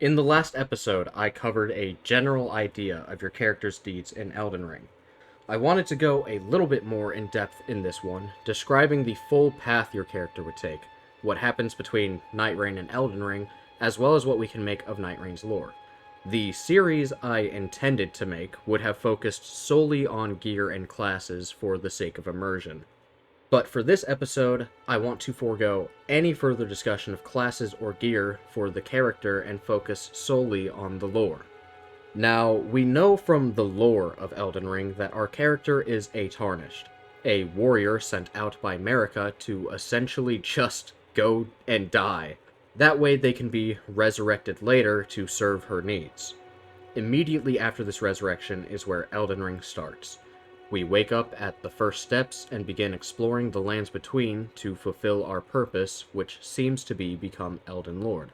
In the last episode, I covered a general idea of your character's deeds in Elden Ring. I wanted to go a little bit more in depth in this one, describing the full path your character would take, what happens between Nightreign and Elden Ring, as well as what we can make of Nightreign's lore. The series I intended to make would have focused solely on gear and classes for the sake of immersion. But for this episode, I want to forego any further discussion of classes or gear for the character and focus solely on the lore. Now, we know from the lore of Elden Ring that our character is a Tarnished, a warrior sent out by Marika to essentially just go and die. That way they can be resurrected later to serve her needs. Immediately after this resurrection is where Elden Ring starts. We wake up at the first steps and begin exploring the lands between to fulfill our purpose, which seems to be become Elden Lord.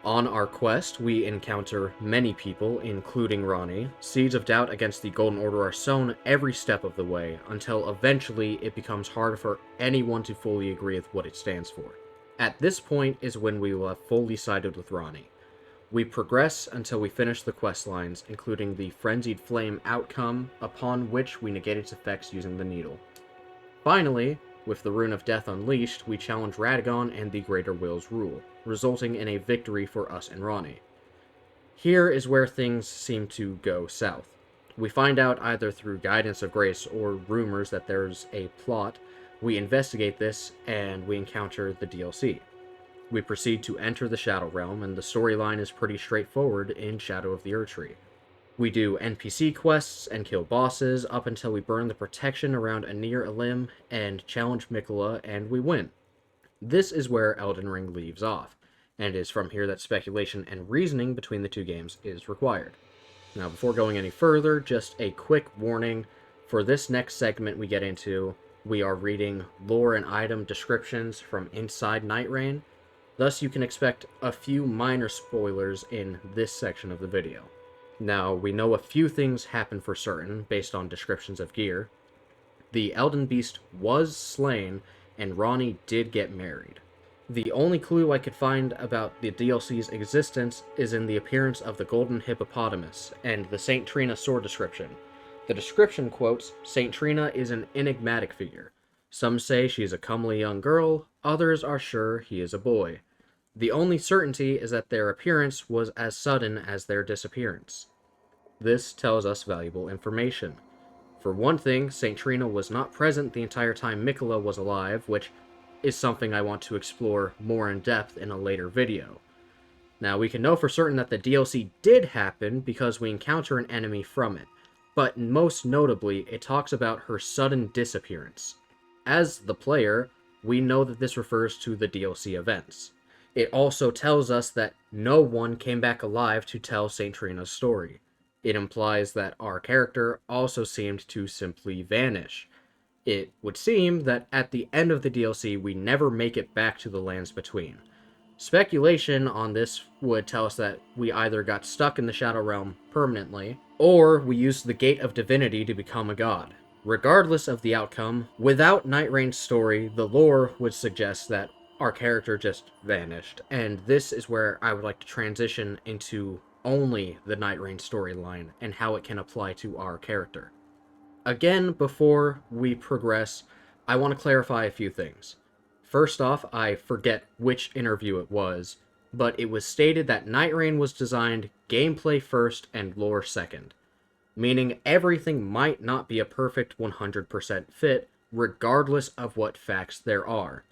On our quest, we encounter many people, including Ranni. Seeds of doubt against the Golden Order are sown every step of the way, until eventually it becomes hard for anyone to fully agree with what it stands for. At this point is when we will have fully sided with Ranni. We progress until we finish the quest lines, including the Frenzied Flame outcome, upon which we negate its effects using the needle. Finally, with the Rune of Death unleashed, we challenge Radagon and the Greater Will's rule, resulting in a victory for us and Ranni. Here is where things seem to go south. We find out either through guidance of grace or rumors that there's a plot. We investigate this, and we encounter the DLC. We proceed to enter the Shadow Realm, and the storyline is pretty straightforward in Shadow of the Erdtree. We do NPC quests and kill bosses up until we burn the protection around Anir Elim and challenge Miquella, and we win. This is where Elden Ring leaves off, and it is from here that speculation and reasoning between the two games is required. Now, before going any further, just a quick warning. For this next segment we get into, we are reading lore and item descriptions from inside Nightreign. Thus, you can expect a few minor spoilers in this section of the video. Now, we know a few things happen for certain, based on descriptions of gear. The Elden Beast was slain, and Ranni did get married. The only clue I could find about the DLC's existence is in the appearance of the Golden Hippopotamus, and the Saint Trina sword description. The description quotes, "Saint Trina is an enigmatic figure. Some say she is a comely young girl, others are sure he is a boy. The only certainty is that their appearance was as sudden as their disappearance." This tells us valuable information. For one thing, Saint Trina was not present the entire time Miquella was alive, which is something I want to explore more in depth in a later video. Now, we can know for certain that the DLC did happen because we encounter an enemy from it, but most notably, it talks about her sudden disappearance. As the player, we know that this refers to the DLC events. It also tells us that no one came back alive to tell Saint Trina's story. It implies that our character also seemed to simply vanish. It would seem that at the end of the DLC, we never make it back to the lands between. Speculation on this would tell us that we either got stuck in the Shadow Realm permanently, or we used the Gate of Divinity to become a god. Regardless of the outcome, without Nightreign's story, the lore would suggest that our character just vanished, and this is where I would like to transition into only the Nightreign storyline and how it can apply to our character. Again, before we progress, I want to clarify a few things. First off, I forget which interview it was, but it was stated that Nightreign was designed gameplay first and lore second, meaning everything might not be a perfect 100% fit, regardless of what facts there are.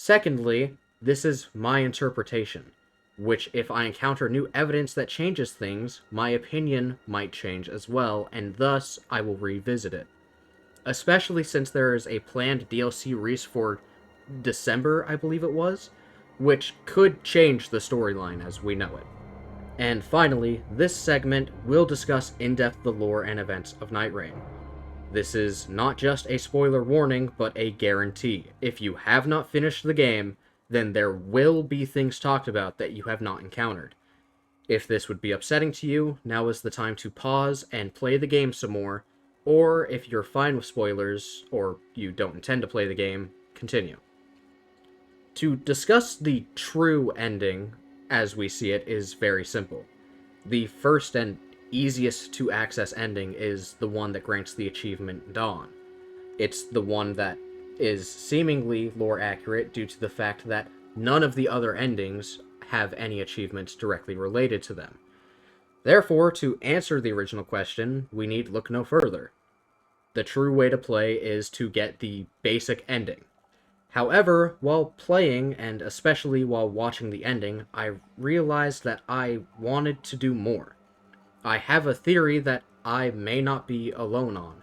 Secondly, this is my interpretation, which if I encounter new evidence that changes things, my opinion might change as well, and thus I will revisit it. Especially since there is a planned DLC release for December, I believe it was, which could change the storyline as we know it. And finally, this segment will discuss in depth the lore and events of Nightreign. This is not just a spoiler warning, but a guarantee. If you have not finished the game, then there will be things talked about that you have not encountered. If this would be upsetting to you, now is the time to pause and play the game some more, or if you're fine with spoilers, or you don't intend to play the game, continue. To discuss the true ending as we see it, is very simple. The first and easiest to access ending is the one that grants the achievement Dawn. It's the one that is seemingly lore accurate due to the fact that none of the other endings have any achievements directly related to them. Therefore, to answer the original question, we need look no further. The true way to play is to get the basic ending. However, while playing, and especially while watching the ending, I realized that I wanted to do more. I have a theory that I may not be alone on.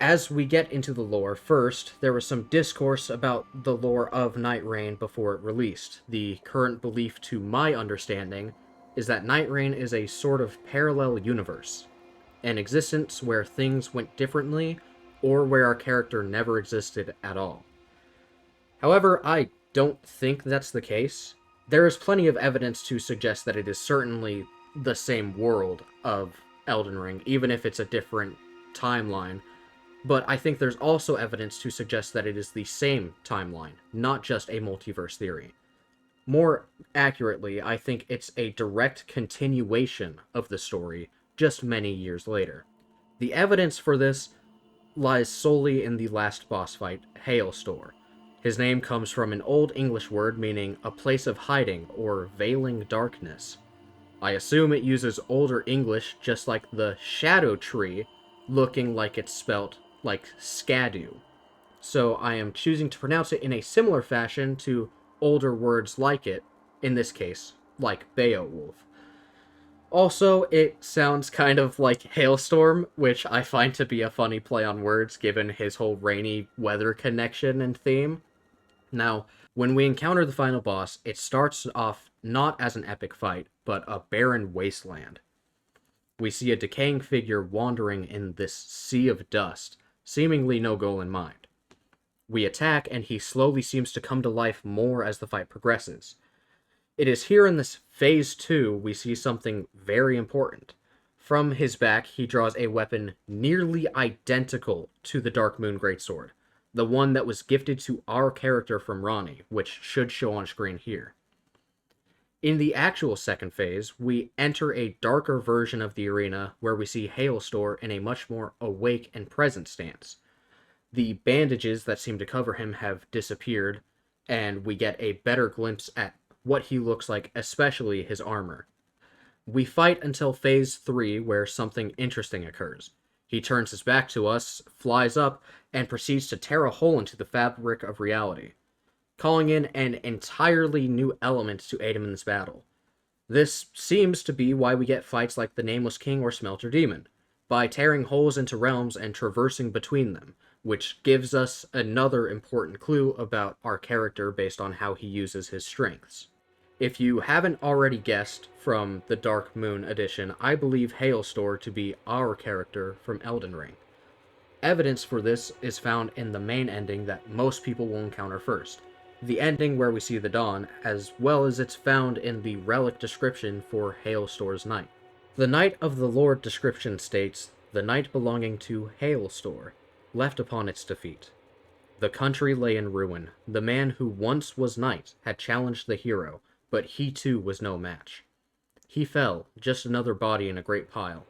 As we get into the lore, first, there was some discourse about the lore of Nightreign before it released. The current belief, to my understanding, is that Nightreign is a sort of parallel universe, an existence where things went differently, or where our character never existed at all. However, I don't think that's the case. There is plenty of evidence to suggest that it is certainly the same world of Elden Ring, even if it's a different timeline. But I think there's also evidence to suggest that it is the same timeline, not just a multiverse theory. More accurately, I think it's a direct continuation of the story, just many years later. The evidence for this lies solely in the last boss fight, Hailstore. His name comes from an Old English word meaning a place of hiding or veiling darkness. I assume it uses Older English, just like the shadow tree, looking like it's spelt like Skadu. So I am choosing to pronounce it in a similar fashion to older words like it, in this case, like Beowulf. Also, it sounds kind of like Hailstorm, which I find to be a funny play on words given his whole rainy weather connection and theme. Now, when we encounter the final boss, it starts off not as an epic fight, but a barren wasteland. We see a decaying figure wandering in this sea of dust, seemingly no goal in mind. We attack, and he slowly seems to come to life more as the fight progresses. It is here in this Phase 2 we see something very important. From his back, he draws a weapon nearly identical to the Dark Moon Greatsword, the one that was gifted to our character from Ronnie, which should show on screen here. In the actual second phase, we enter a darker version of the arena where we see Hailstore in a much more awake and present stance. The bandages that seem to cover him have disappeared, and we get a better glimpse at what he looks like, especially his armor. We fight until Phase 3, where something interesting occurs. He turns his back to us, flies up, and proceeds to tear a hole into the fabric of reality, calling in an entirely new element to aid him in this battle. This seems to be why we get fights like the Nameless King or Smelter Demon, by tearing holes into realms and traversing between them, which gives us another important clue about our character based on how he uses his strengths. If you haven't already guessed from the Dark Moon edition, I believe Hailstore to be our character from Elden Ring. Evidence for this is found in the main ending that most people will encounter first, the ending where we see the dawn, as well as it's found in the relic description for Hailstore's Knight. The Knight of the Lord description states, the knight belonging to Hailstore, left upon its defeat. The country lay in ruin. The man who once was knight had challenged the hero, but he too was no match. He fell, just another body in a great pile.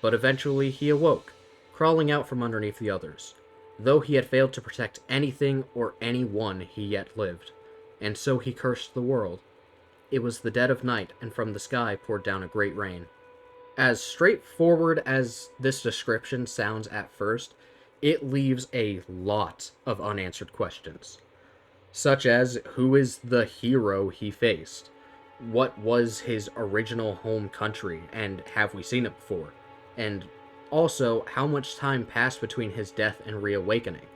But eventually he awoke, crawling out from underneath the others. Though he had failed to protect anything or anyone, he yet lived, and so he cursed the world. It was the dead of night, and from the sky poured down a great rain. As straightforward as this description sounds at first, it leaves a lot of unanswered questions, such as who is the hero he faced? What was his original home country, and have we seen it before? And also, how much time passed between his death and reawakening?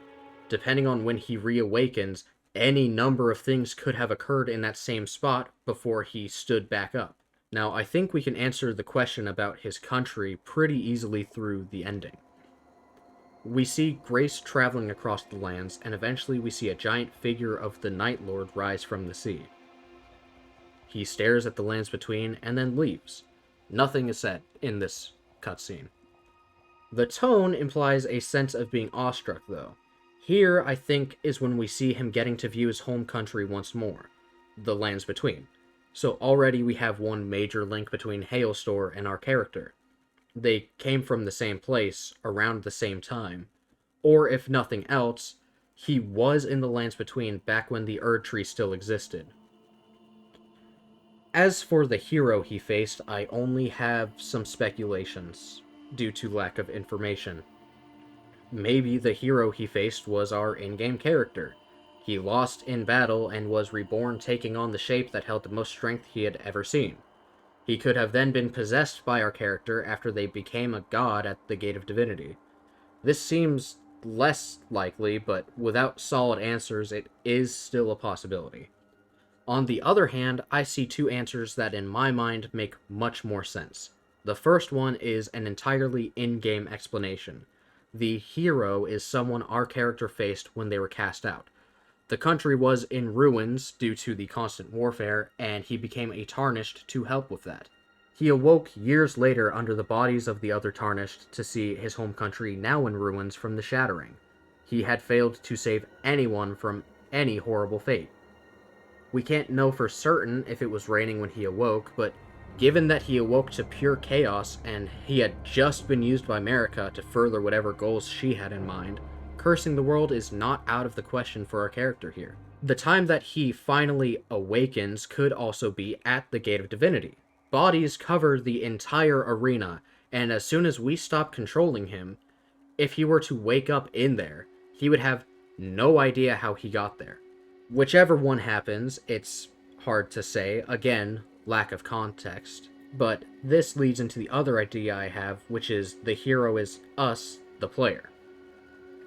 Depending on when he reawakens, any number of things could have occurred in that same spot before he stood back up. Now, I think we can answer the question about his country pretty easily through the ending. We see Grace traveling across the lands, and eventually we see a giant figure of the Night Lord rise from the sea. He stares at the lands between, and then leaves. Nothing is said in this cutscene. The tone implies a sense of being awestruck, though. Here, I think, is when we see him getting to view his home country once more, the lands between. So already we have one major link between Hailstor and our character. They came from the same place around the same time. Or if nothing else, he was in the lands between back when the Erd Tree still existed. As for the hero he faced, I only have some speculations due to lack of information. Maybe the hero he faced was our in-game character. He lost in battle and was reborn taking on the shape that held the most strength he had ever seen. He could have then been possessed by our character after they became a god at the Gate of Divinity. This seems less likely, but without solid answers, it is still a possibility. On the other hand, I see two answers that in my mind make much more sense. The first one is an entirely in-game explanation. The hero is someone our character faced when they were cast out. The country was in ruins due to the constant warfare, and he became a Tarnished to help with that. He awoke years later under the bodies of the other Tarnished to see his home country now in ruins from the Shattering. He had failed to save anyone from any horrible fate. We can't know for certain if it was raining when he awoke, but given that he awoke to pure chaos and he had just been used by Marika to further whatever goals she had in mind, cursing the world is not out of the question for our character here. The time that he finally awakens could also be at the Gate of Divinity. Bodies cover the entire arena, and as soon as we stop controlling him, if he were to wake up in there, he would have no idea how he got there. Whichever one happens, it's hard to say. Again, lack of context. But this leads into the other idea I have, which is the hero is us, the player.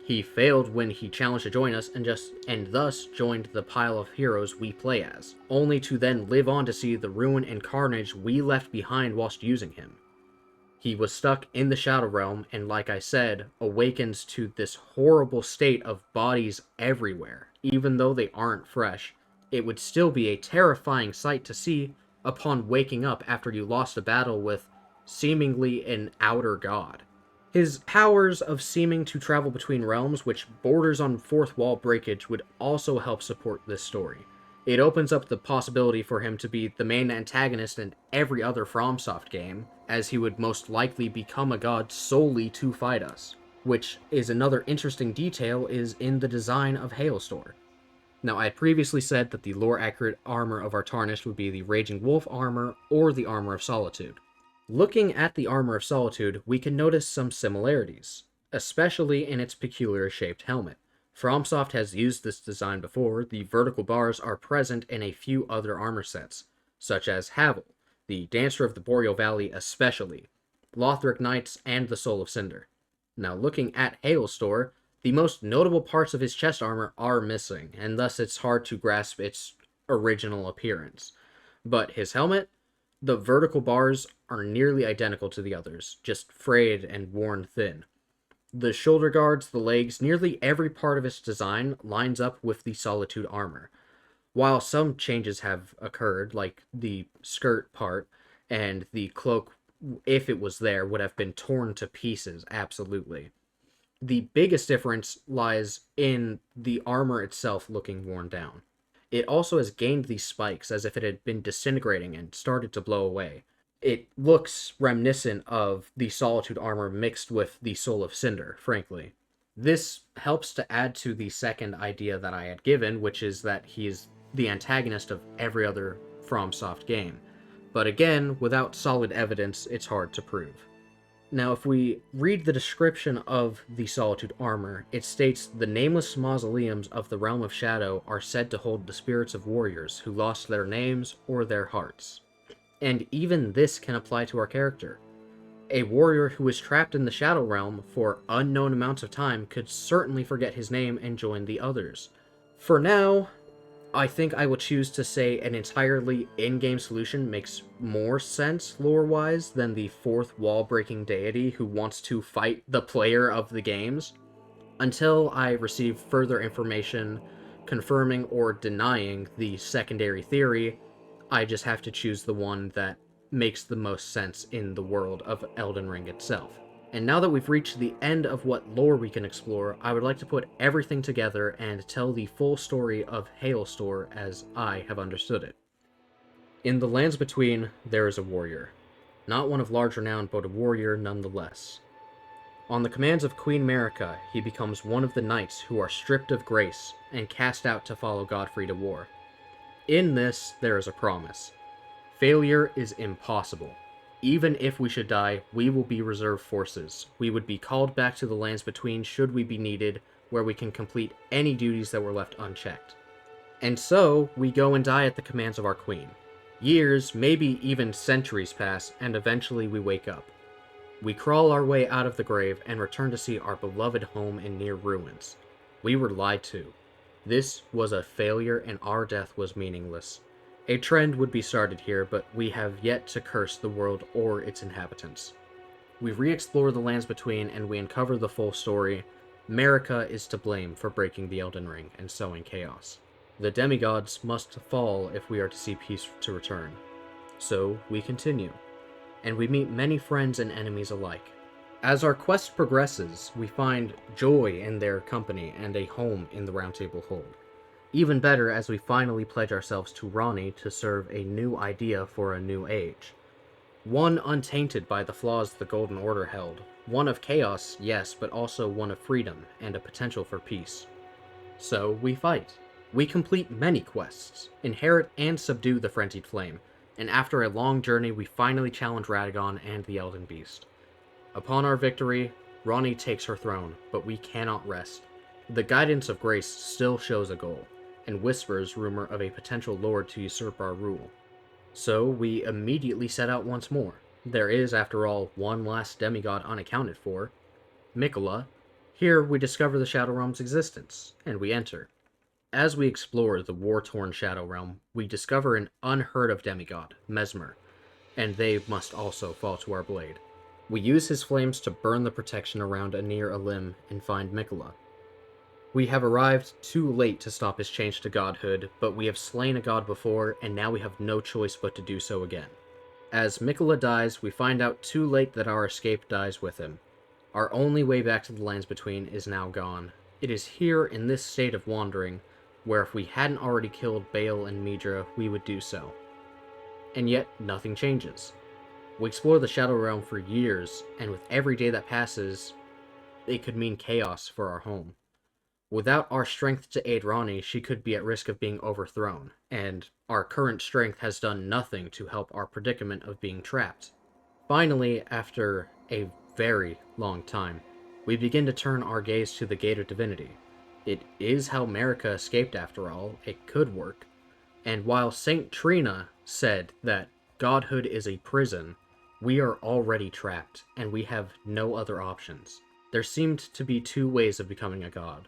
He failed when he challenged to join us and thus joined the pile of heroes we play as, only to then live on to see the ruin and carnage we left behind whilst using him. He was stuck in the Shadow Realm, and like I said, awakens to this horrible state of bodies everywhere. Even though they aren't fresh, it would still be a terrifying sight to see upon waking up after you lost a battle with seemingly an outer god. His powers of seeming to travel between realms, which borders on fourth wall breakage, would also help support this story. It opens up the possibility for him to be the main antagonist in every other FromSoft game, as he would most likely become a god solely to fight us. Which is another interesting detail is in the design of Hailstor. Now, I had previously said that the lore-accurate armor of our Tarnished would be the Raging Wolf armor or the Armor of Solitude. Looking at the Armor of Solitude, we can notice some similarities, especially in its peculiar shaped helmet. FromSoft has used this design before. The vertical bars are present in a few other armor sets, such as Havel, the Dancer of the Boreal Valley especially, Lothric Knights, and the Soul of Cinder. Now, looking at Hailstor, the most notable parts of his chest armor are missing, and thus it's hard to grasp its original appearance. But his helmet, the vertical bars are nearly identical to the others, just frayed and worn thin. The shoulder guards, the legs, nearly every part of its design lines up with the Solitude armor. While some changes have occurred, like the skirt part, and the cloak, if it was there, would have been torn to pieces, absolutely. The biggest difference lies in the armor itself looking worn down. It also has gained these spikes as if it had been disintegrating and started to blow away. It looks reminiscent of the Solitude armor mixed with the Soul of Cinder, frankly. This helps to add to the second idea that I had given, which is that he is the antagonist of every other FromSoft game. But again, without solid evidence, it's hard to prove. Now, if we read the description of the Solitude armor, it states the nameless mausoleums of the Realm of Shadow are said to hold the spirits of warriors who lost their names or their hearts. And even this can apply to our character. A warrior who was trapped in the Shadow Realm for unknown amounts of time could certainly forget his name and join the others. For now, I think I will choose to say an entirely in-game solution makes more sense lore-wise than the fourth wall-breaking deity who wants to fight the player of the games. Until I receive further information confirming or denying the secondary theory, I just have to choose the one that makes the most sense in the world of Elden Ring itself. And now that we've reached the end of what lore we can explore, I would like to put everything together and tell the full story of Hailstor as I have understood it. In the lands between, there is a warrior. Not one of large renown, but a warrior nonetheless. On the commands of Queen Marika, he becomes one of the knights who are stripped of grace and cast out to follow Godfrey to war. In this, there is a promise. Failure is impossible. Even if we should die, we will be reserve forces. We would be called back to the lands between should we be needed, where we can complete any duties that were left unchecked. And so, we go and die at the commands of our queen. Years, maybe even centuries pass, and eventually we wake up. We crawl our way out of the grave and return to see our beloved home in near ruins. We were lied to. This was a failure and our death was meaningless. A trend would be started here, but we have yet to curse the world or its inhabitants. We re-explore the lands between and we uncover the full story. Marika is to blame for breaking the Elden Ring and sowing chaos. The demigods must fall if we are to see peace to return. So we continue, and we meet many friends and enemies alike. As our quest progresses, we find joy in their company and a home in the Round Table Hold. Even better as we finally pledge ourselves to Ranni to serve a new idea for a new age. One untainted by the flaws the Golden Order held. One of chaos, yes, but also one of freedom and a potential for peace. So we fight. We complete many quests, inherit and subdue the Frenzied Flame, and after a long journey we finally challenge Radagon and the Elden Beast. Upon our victory, Ranni takes her throne, but we cannot rest. The guidance of grace still shows a goal, and whispers rumor of a potential lord to usurp our rule. So we immediately set out once more. There is, after all, one last demigod unaccounted for, Miquella. Here we discover the Shadow Realm's existence, and we enter. As we explore the war-torn Shadow Realm, we discover an unheard-of demigod, Mesmer, and they must also fall to our blade. We use his flames to burn the protection around Anir Alim and find Miquella. We have arrived too late to stop his change to godhood, but we have slain a god before, and now we have no choice but to do so again. As Miquella dies, we find out too late that our escape dies with him. Our only way back to the lands between is now gone. It is here, in this state of wandering, where if we hadn't already killed Baal and Midra, we would do so. And yet, nothing changes. We explore the Shadow Realm for years, and with every day that passes, it could mean chaos for our home. Without our strength to aid Ranni, she could be at risk of being overthrown, and our current strength has done nothing to help our predicament of being trapped. Finally, after a very long time, we begin to turn our gaze to the Gate of Divinity. It is how Marika escaped after all, it could work. And while Saint Trina said that godhood is a prison, we are already trapped, and we have no other options. There seemed to be two ways of becoming a god.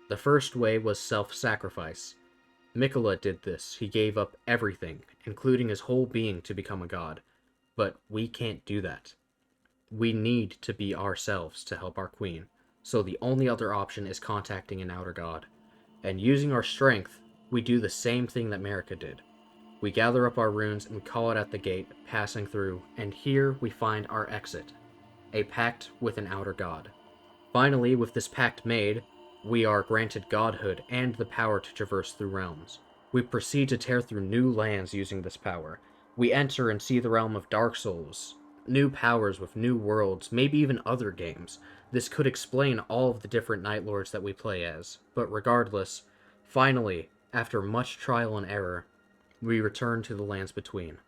The first way was self-sacrifice. Miquella did this. He gave up everything, including his whole being, to become a god. But we can't do that. We need to be ourselves to help our queen. So the only other option is contacting an outer god. And using our strength, we do the same thing that Marika did. We gather up our runes and we call it at the gate, passing through, and here we find our exit. A pact with an outer god. Finally, with this pact made, we are granted godhood and the power to traverse through realms. We proceed to tear through new lands using this power. We enter and see the realm of Dark Souls. New powers with new worlds, maybe even other games. This could explain all of the different Night Lords that we play as. But regardless, finally, after much trial and error, we return to the lands between.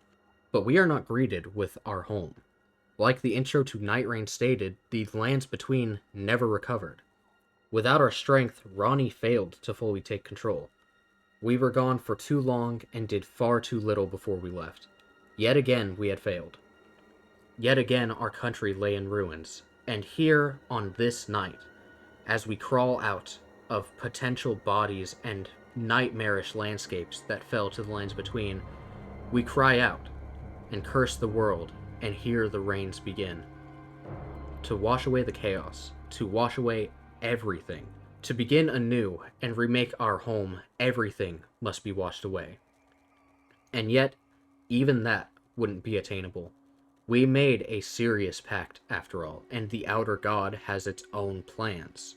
But we are not greeted with our home. Like the intro to Nightreign stated, the lands between never recovered. Without our strength, Ranni failed to fully take control. We were gone for too long and did far too little before we left. Yet again, we had failed. Yet again, our country lay in ruins. And here, on this night, as we crawl out of potential bodies and nightmarish landscapes that fell to the lands between, we cry out and curse the world and hear the rains begin. To wash away the chaos, to wash away everything, to begin anew and remake our home, everything must be washed away. And yet, even that wouldn't be attainable. We made a serious pact, after all, and the outer god has its own plans.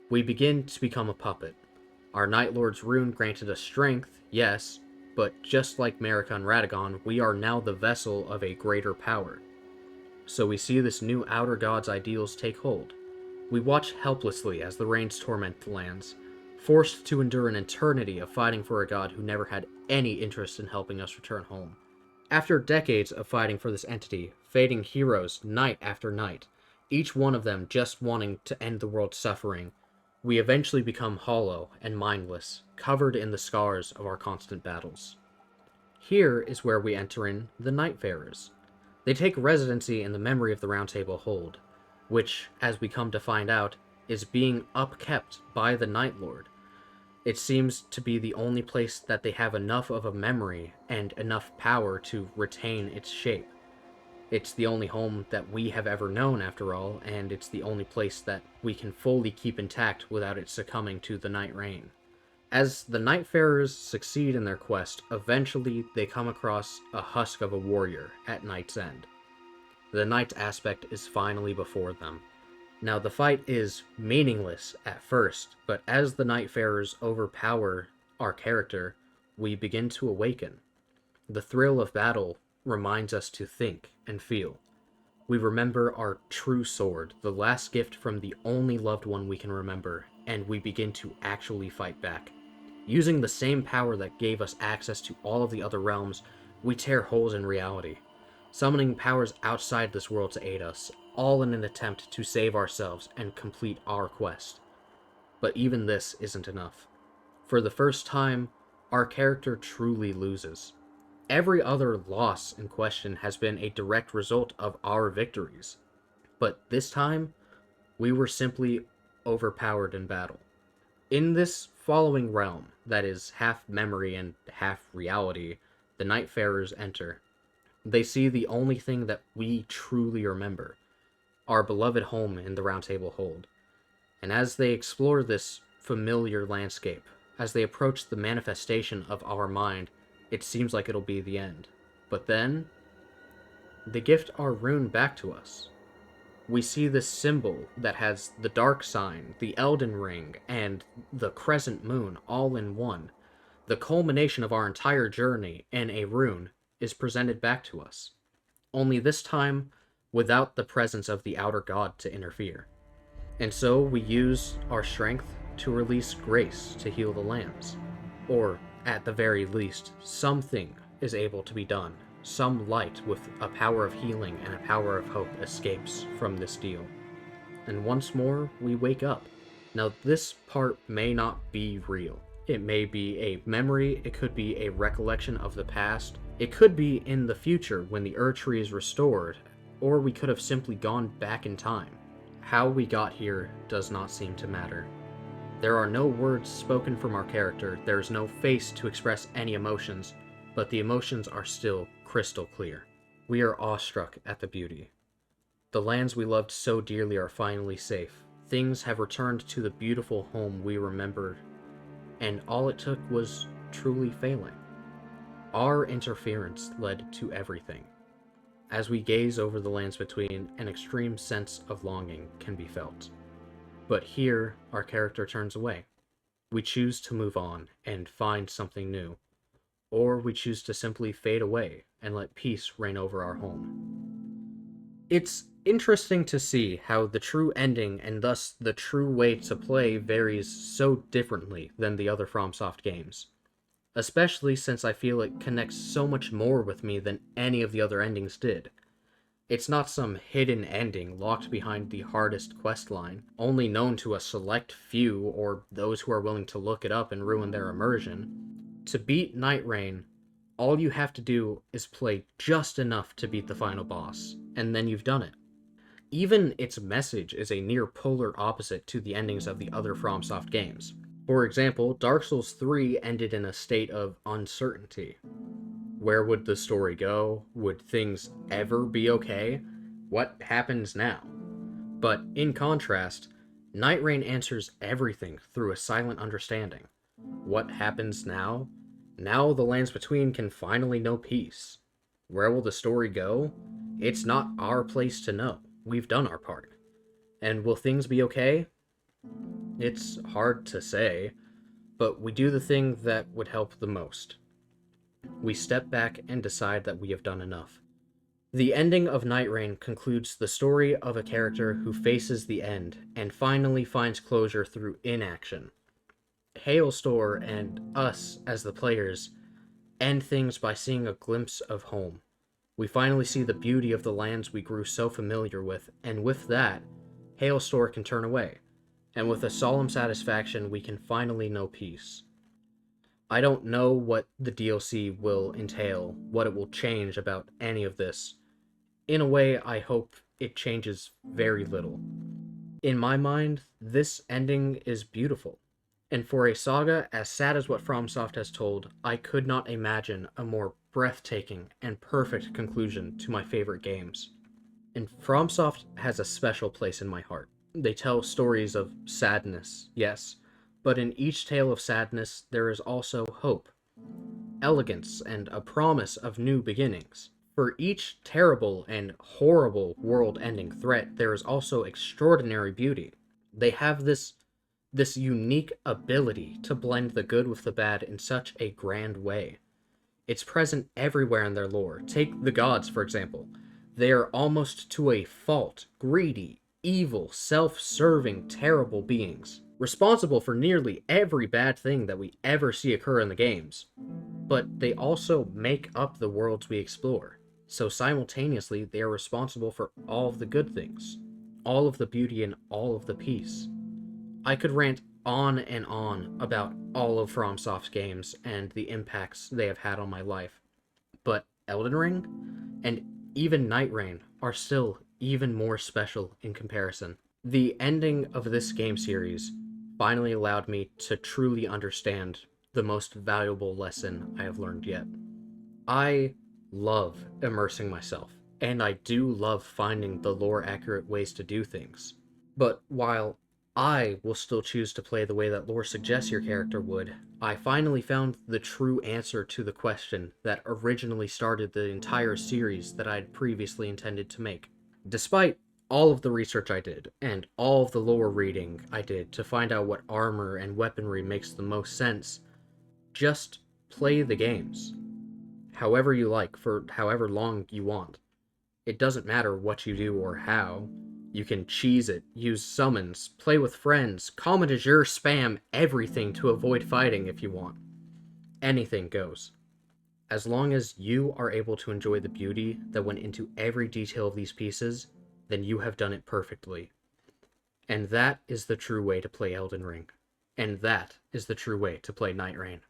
We begin to become a puppet. Our Night Lord's rune granted us strength, yes, but just like Marika and Radagon, we are now the vessel of a greater power. So we see this new Outer God's ideals take hold. We watch helplessly as the rains torment the lands, forced to endure an eternity of fighting for a god who never had any interest in helping us return home. After decades of fighting for this entity, fading heroes night after night, each one of them just wanting to end the world's suffering, we eventually become hollow and mindless, covered in the scars of our constant battles. Here is where we enter in the Nightfarers. They take residency in the memory of the Round Table Hold, which, as we come to find out, is being upkept by the Night Lord. It seems to be the only place that they have enough of a memory and enough power to retain its shape. It's the only home that we have ever known, after all, and it's the only place that we can fully keep intact without it succumbing to the Nightreign. As the Nightfarers succeed in their quest, eventually they come across a husk of a warrior at Night's End. The Night aspect is finally before them. Now, the fight is meaningless at first, but as the Nightfarers overpower our character, we begin to awaken. The thrill of battle reminds us to think and feel. We remember our true sword, the last gift from the only loved one we can remember, and we begin to actually fight back. Using the same power that gave us access to all of the other realms, we tear holes in reality, summoning powers outside this world to aid us, all in an attempt to save ourselves and complete our quest. But even this isn't enough. For the first time, our character truly loses. Every other loss in question has been a direct result of our victories. But this time, we were simply overpowered in battle. In this following realm, that is half memory and half reality, the Nightfarers enter. They see the only thing that we truly remember, our beloved home in the Round Table Hold. And as they explore this familiar landscape, as they approach the manifestation of our mind, it seems like it'll be the end. But then, they gift our rune back to us. We see this symbol that has the dark sign, the Elden Ring, and the crescent moon all in one. The culmination of our entire journey in a rune is presented back to us. Only this time, without the presence of the outer god to interfere. And so we use our strength to release grace to heal the lands. Or, at the very least, something is able to be done. Some light with a power of healing and a power of hope escapes from this deal. And once more, we wake up. Now, this part may not be real. It may be a memory, it could be a recollection of the past, it could be in the future when the Ur Tree is restored, or we could have simply gone back in time. How we got here does not seem to matter. There are no words spoken from our character, there is no face to express any emotions, but the emotions are still crystal clear. We are awestruck at the beauty. The lands we loved so dearly are finally safe. Things have returned to the beautiful home we remembered, and all it took was truly failing. Our interference led to everything. As we gaze over the lands between, an extreme sense of longing can be felt. But here, our character turns away. We choose to move on and find something new. Or we choose to simply fade away and let peace reign over our home. It's interesting to see how the true ending and thus the true way to play varies so differently than the other FromSoft games. Especially since I feel it connects so much more with me than any of the other endings did. It's not some hidden ending locked behind the hardest questline, only known to a select few or those who are willing to look it up and ruin their immersion. To beat Nightreign, all you have to do is play just enough to beat the final boss, and then you've done it. Even its message is a near polar opposite to the endings of the other FromSoft games. For example, Dark Souls 3 ended in a state of uncertainty. Where would the story go? Would things ever be okay? What happens now? But in contrast, Nightreign answers everything through a silent understanding. What happens now? Now the lands between can finally know peace. Where will the story go? It's not our place to know. We've done our part. And will things be okay? It's hard to say, but we do the thing that would help the most. We step back and decide that we have done enough. The ending of Nightreign concludes the story of a character who faces the end and finally finds closure through inaction. Hailstorm and us, as the players, end things by seeing a glimpse of home. We finally see the beauty of the lands we grew so familiar with, and with that, Hailstorm can turn away, and with a solemn satisfaction we can finally know peace. I don't know what the DLC will entail, what it will change about any of this. In a way, I hope it changes very little. In my mind, this ending is beautiful. And for a saga as sad as what FromSoft has told, I could not imagine a more breathtaking and perfect conclusion to my favorite games. And FromSoft has a special place in my heart. They tell stories of sadness, yes, but in each tale of sadness there is also hope, elegance, and a promise of new beginnings. For each terrible and horrible world-ending threat, there is also extraordinary beauty. They have this unique ability to blend the good with the bad in such a grand way. It's present everywhere in their lore. Take the gods, for example. They are almost to a fault greedy, evil, self-serving, terrible beings, responsible for nearly every bad thing that we ever see occur in the games. But they also make up the worlds we explore. So simultaneously, they are responsible for all of the good things, all of the beauty, and all of the peace. I could rant on and on about all of FromSoft's games and the impacts they have had on my life, but Elden Ring and even Nightreign are still even more special in comparison. The ending of this game series finally allowed me to truly understand the most valuable lesson I have learned yet. I love immersing myself, and I do love finding the lore accurate ways to do things. But while I will still choose to play the way that lore suggests your character would, I finally found the true answer to the question that originally started the entire series that I had previously intended to make. Despite all of the research I did, and all of the lore reading I did to find out what armor and weaponry makes the most sense, just play the games. However you like, for however long you want. It doesn't matter what you do or how. You can cheese it, use summons, play with friends, comment as your spam everything to avoid fighting if you want. Anything goes. As long as you are able to enjoy the beauty that went into every detail of these pieces, then you have done it perfectly. And that is the true way to play Elden Ring. And that is the true way to play Nightreign.